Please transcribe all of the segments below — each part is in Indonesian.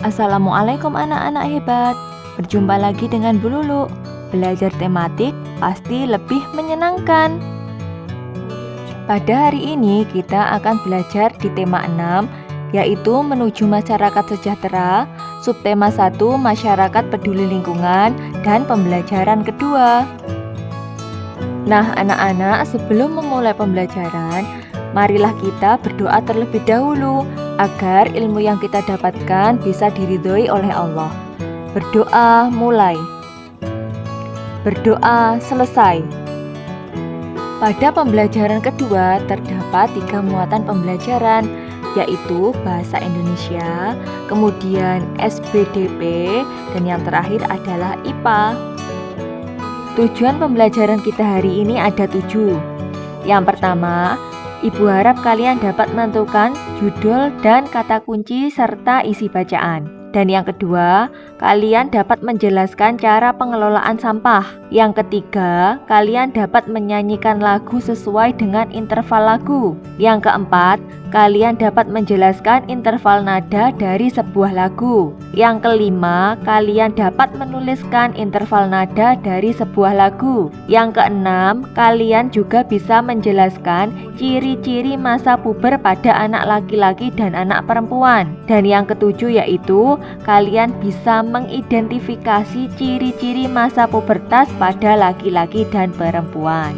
Assalamualaikum anak-anak hebat. Berjumpa lagi dengan Bu Lulu. Belajar tematik pasti lebih menyenangkan. Pada hari ini kita akan belajar di tema 6, yaitu menuju masyarakat sejahtera, subtema 1 masyarakat peduli lingkungan, dan pembelajaran kedua. Nah anak-anak, sebelum memulai pembelajaran, marilah kita berdoa terlebih dahulu agar ilmu yang kita dapatkan bisa diridhoi oleh Allah. Berdoa mulai. Berdoa selesai. Pada pembelajaran kedua terdapat 3 muatan pembelajaran, yaitu Bahasa Indonesia, kemudian SBDP, dan yang terakhir adalah IPA. Tujuan pembelajaran kita hari ini ada 7. Yang pertama, Ibu harap kalian dapat menentukan judul dan kata kunci serta isi bacaan. Dan yang kedua, kalian dapat menjelaskan cara pengelolaan sampah. Yang ketiga, kalian dapat menyanyikan lagu sesuai dengan interval lagu. Yang keempat, kalian dapat menjelaskan interval nada dari sebuah lagu. Yang kelima, kalian dapat menuliskan interval nada dari sebuah lagu. Yang keenam, kalian juga bisa menjelaskan ciri-ciri masa puber pada anak laki-laki dan anak perempuan. Dan yang ketujuh yaitu kalian bisa mengidentifikasi ciri-ciri masa pubertas pada laki-laki dan perempuan.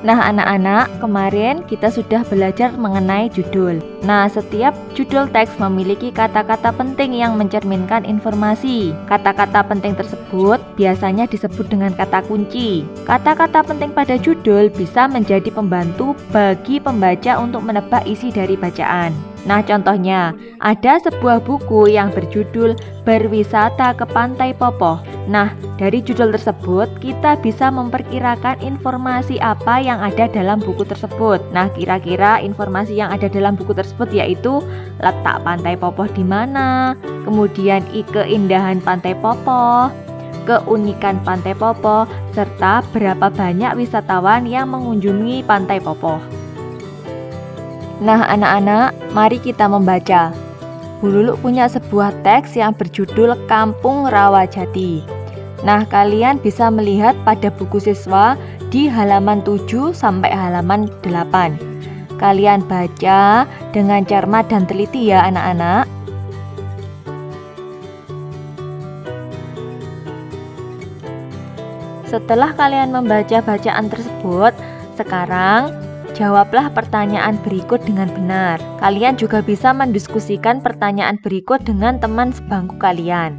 Nah anak-anak, kemarin kita sudah belajar mengenai judul. Nah, setiap judul teks memiliki kata-kata penting yang mencerminkan informasi. Kata-kata penting tersebut biasanya disebut dengan kata kunci. Kata-kata penting pada judul bisa menjadi pembantu bagi pembaca untuk menebak isi dari bacaan. Nah, contohnya, ada sebuah buku yang berjudul Berwisata ke Pantai Popoh. Nah, dari judul tersebut, kita bisa memperkirakan informasi apa yang ada dalam buku tersebut. Nah, kira-kira informasi yang ada dalam buku tersebut yaitu letak Pantai Popoh di mana, kemudian keindahan Pantai Popoh, keunikan Pantai Popoh, serta berapa banyak wisatawan yang mengunjungi Pantai Popoh. Nah anak-anak, mari kita membaca. Bu Lulu punya sebuah teks yang berjudul Kampung Rawajati. Nah, kalian bisa melihat pada buku siswa di halaman 7 sampai halaman 8. Kalian baca dengan cermat dan teliti ya anak-anak. Setelah kalian membaca bacaan tersebut, sekarang jawablah pertanyaan berikut dengan benar. Kalian juga bisa mendiskusikan pertanyaan berikut dengan teman sebangku kalian.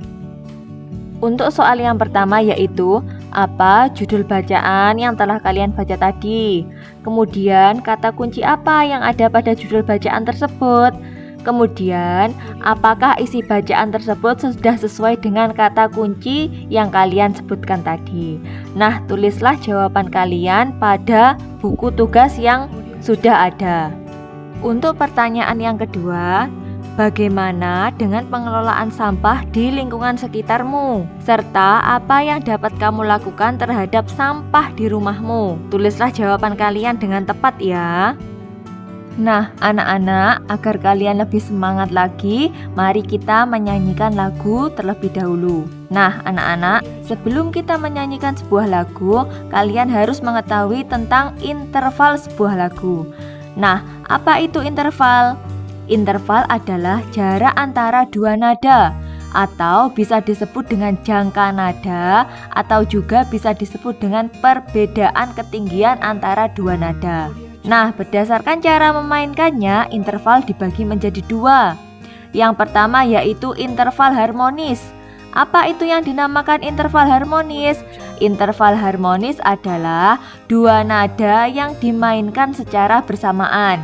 Untuk soal yang pertama yaitu, apa judul bacaan yang telah kalian baca tadi? Kemudian, kata kunci apa yang ada pada judul bacaan tersebut? Kemudian, apakah isi bacaan tersebut sudah sesuai dengan kata kunci yang kalian sebutkan tadi? Nah, tulislah jawaban kalian pada buku tugas yang sudah ada. Untuk pertanyaan yang kedua, bagaimana dengan pengelolaan sampah di lingkungan sekitarmu? Serta apa yang dapat kamu lakukan terhadap sampah di rumahmu? Tulislah jawaban kalian dengan tepat ya. Nah, anak-anak, agar kalian lebih semangat lagi, mari kita menyanyikan lagu terlebih dahulu. Nah, anak-anak, sebelum kita menyanyikan sebuah lagu, kalian harus mengetahui tentang interval sebuah lagu. Nah, apa itu interval? Interval adalah jarak antara dua nada, atau bisa disebut dengan jangka nada, atau juga bisa disebut dengan perbedaan ketinggian antara dua nada. Nah, berdasarkan cara memainkannya, interval dibagi menjadi 2. Yang pertama yaitu interval harmonis. Apa itu yang dinamakan interval harmonis? Interval harmonis adalah 2 nada yang dimainkan secara bersamaan.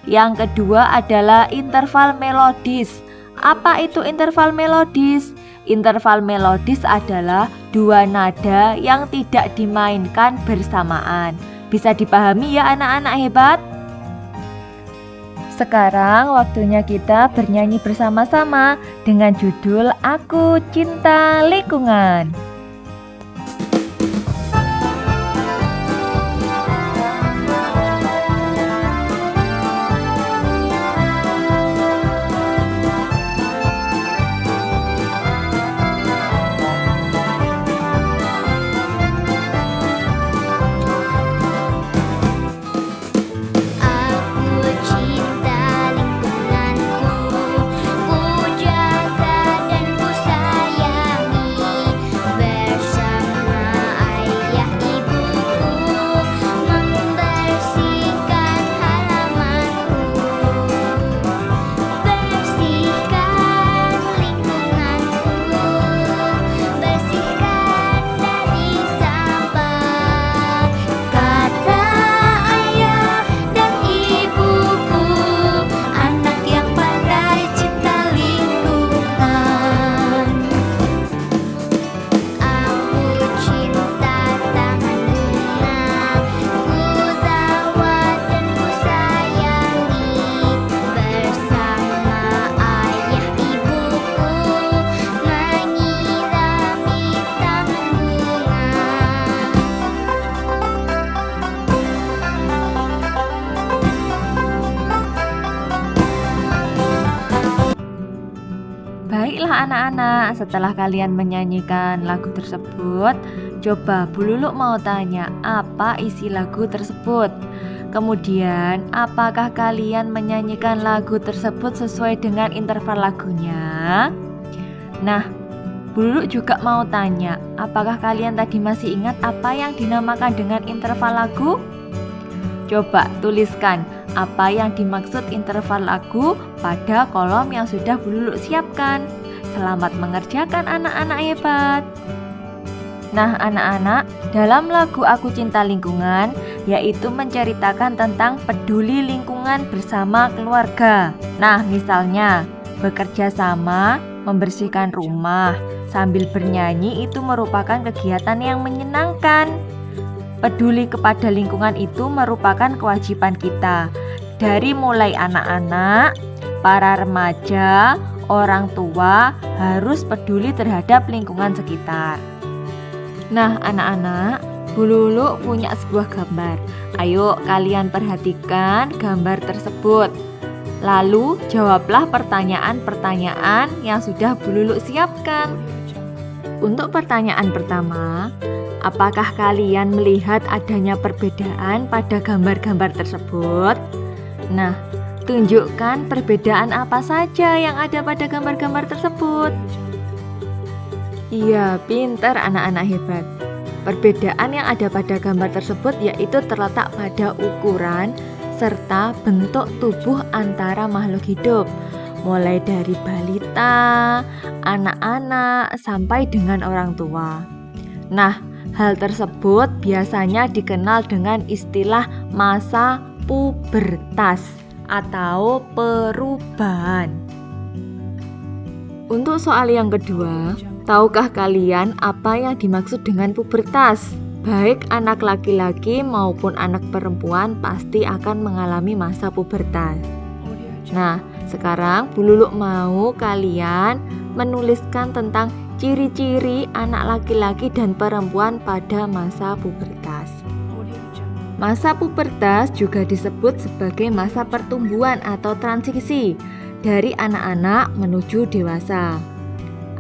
Yang kedua adalah interval melodis. Apa itu interval melodis? Interval melodis adalah 2 nada yang tidak dimainkan bersamaan. Bisa dipahami ya anak-anak hebat? Sekarang waktunya kita bernyanyi bersama-sama dengan judul Aku Cinta Lingkungan. Baiklah anak-anak, setelah kalian menyanyikan lagu tersebut, coba Bu Lulu mau tanya, apa isi lagu tersebut? Kemudian, apakah kalian menyanyikan lagu tersebut sesuai dengan interval lagunya? Nah, Bu Lulu juga mau tanya, apakah kalian tadi masih ingat apa yang dinamakan dengan interval lagu? Coba tuliskan apa yang dimaksud interval lagu pada kolom yang sudah Bu Lulu siapkan. Selamat mengerjakan anak-anak hebat. Nah anak-anak, dalam lagu Aku Cinta Lingkungan, yaitu menceritakan tentang peduli lingkungan bersama keluarga. Nah misalnya, bekerja sama, membersihkan rumah, sambil bernyanyi itu merupakan kegiatan yang menyenangkan. Peduli kepada lingkungan itu merupakan kewajiban kita. Dari mulai anak-anak, para remaja, orang tua harus peduli terhadap lingkungan sekitar. Nah anak-anak, Bu Lulu punya sebuah gambar. Ayo kalian perhatikan gambar tersebut. Lalu jawablah pertanyaan-pertanyaan yang sudah Bu Lulu siapkan. Untuk pertanyaan pertama, apakah kalian melihat adanya perbedaan pada gambar-gambar tersebut? Nah, tunjukkan perbedaan apa saja yang ada pada gambar-gambar tersebut. Iya, pintar anak-anak hebat. Perbedaan yang ada pada gambar tersebut yaitu terletak pada ukuran serta bentuk tubuh antara makhluk hidup, mulai dari balita, anak-anak, sampai dengan orang tua. Nah, hal tersebut biasanya dikenal dengan istilah masa pubertas atau perubahan. Untuk soal yang kedua, tahukah kalian apa yang dimaksud dengan pubertas? Baik anak laki-laki maupun anak perempuan pasti akan mengalami masa pubertas. Nah, sekarang Bu Lulu mau kalian menuliskan tentang ciri-ciri anak laki-laki dan perempuan pada masa pubertas. Masa pubertas juga disebut sebagai masa pertumbuhan atau transisi dari anak-anak menuju dewasa.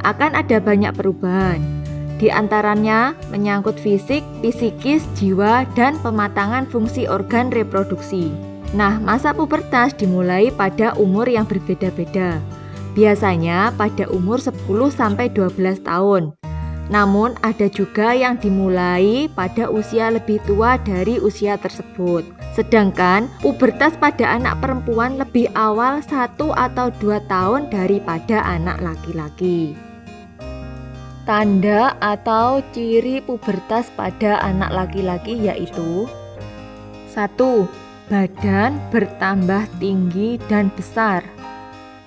Akan ada banyak perubahan, di antaranya menyangkut fisik, psikis, jiwa, dan pematangan fungsi organ reproduksi. Nah, masa pubertas dimulai pada umur yang berbeda-beda. Biasanya pada umur 10-12 tahun. Namun ada juga yang dimulai pada usia lebih tua dari usia tersebut. Sedangkan pubertas pada anak perempuan lebih awal 1 atau 2 tahun daripada anak laki-laki. Tanda atau ciri pubertas pada anak laki-laki yaitu 1. Badan bertambah tinggi dan besar.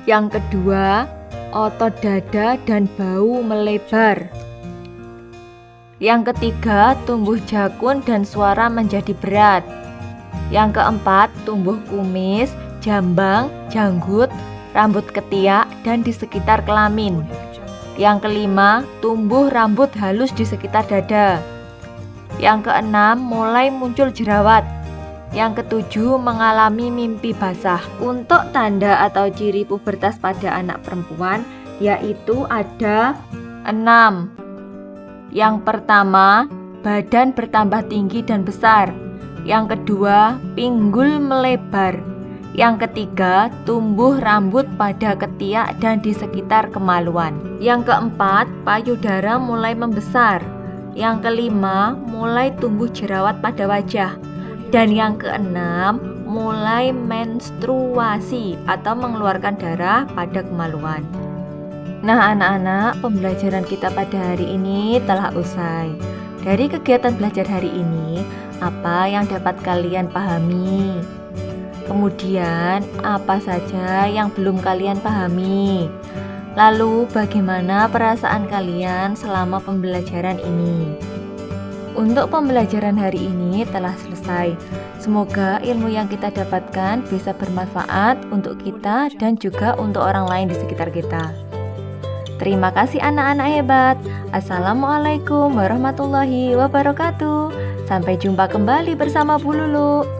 Yang kedua, otot dada dan bau melebar. Yang ketiga, tumbuh jakun dan suara menjadi berat. Yang keempat, tumbuh kumis, jambang, janggut, rambut ketiak, dan di sekitar kelamin. Yang kelima, tumbuh rambut halus di sekitar dada. Yang keenam, mulai muncul jerawat. Yang ketujuh, mengalami mimpi basah. Untuk tanda atau ciri pubertas pada anak perempuan, yaitu ada 6. Yang pertama, badan bertambah tinggi dan besar. Yang kedua, pinggul melebar. Yang ketiga, tumbuh rambut pada ketiak dan di sekitar kemaluan. Yang keempat, payudara mulai membesar. Yang kelima, mulai tumbuh jerawat pada wajah. Dan yang keenam, mulai menstruasi atau mengeluarkan darah pada kemaluan. Nah anak-anak, pembelajaran kita pada hari ini telah usai. Dari kegiatan belajar hari ini, apa yang dapat kalian pahami? Kemudian, apa saja yang belum kalian pahami? Lalu, bagaimana perasaan kalian selama pembelajaran ini? Untuk pembelajaran hari ini telah selesai. Semoga ilmu yang kita dapatkan bisa bermanfaat untuk kita dan juga untuk orang lain di sekitar kita. Terima kasih anak-anak hebat. Assalamualaikum warahmatullahi wabarakatuh. Sampai jumpa kembali bersama Bu Lulu.